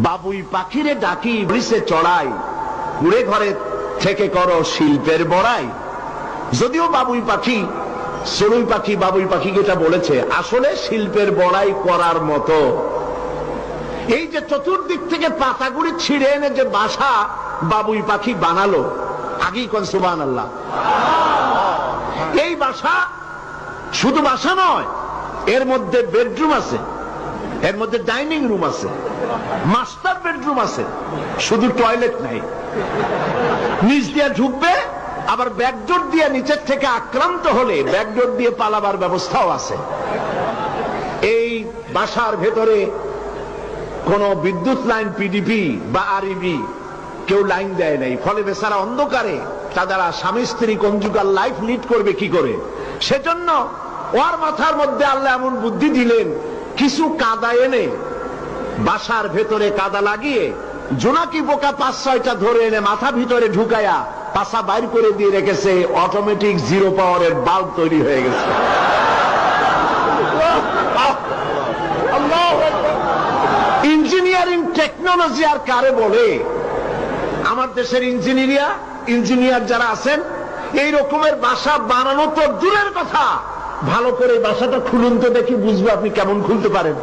বাবুই পাখিরে ডাকি ব্রিজে চড়াই, কুড়ে ঘরে থেকে করো শিল্পের বড়াই। যদিও বাবুই পাখি, চড়ুই পাখি বাবুই পাখিকে এটা বলেছে, আসলে শিল্পের বড়াই করার মতো। এই যে চতুর্দিক থেকে পাতাগুড়ি ছিঁড়ে এনে যে বাসা বাবুই পাখি বানালো, আগেই কোন সুবহানাল্লাহ। এই বাসা শুধু বাসা নয়, এর মধ্যে বেডরুম আছে, এর মধ্যে ডাইনিং রুম আছে, মাস্টার বেডরুম আছে, শুধু টয়লেট নাই। নিচ দিয়ে ঢুকবে, আবার ব্যাকডোর দিয়ে নিচের থেকে আক্রান্ত হলে ব্যাকডোর দিয়ে পালাবার ব্যবস্থাও আছে। এই বাসার ভেতরে কোন বিদ্যুৎ লাইন পিডিপি বা আরইবি কেউ লাইন দেয় নাই, ফলে বেচারা অন্ধকারে তারা স্বামী স্ত্রী কনজুগাল লাইফ লিড করবে কি করে। সেজন্য ওর মাথার মধ্যে আল্লাহ এমন বুদ্ধি দিলেন, কিছু কাদা এনে বাসার ভেতরে কাদা লাগিয়ে জোনাকি পোকা 5-6টা ধরে এনে মাথা ভিতরে ঢুকায়া পাশা বাইর করে দিয়ে রেখেছে, অটোমেটিক জিরো পাওয়ারের বাল্ব তৈরি হয়ে গেছে। ইঞ্জিনিয়ারিং টেকনোলজি আর কারে বলে? আমার দেশের ইঞ্জিনিয়ার যারা আছেন, এই রকমের বাসা বানানো তো দূরের কথা, ভালো করে বাসাটা খুলুন তো দেখি, বুঝবো আপনি কেমন খুলতে পারেন।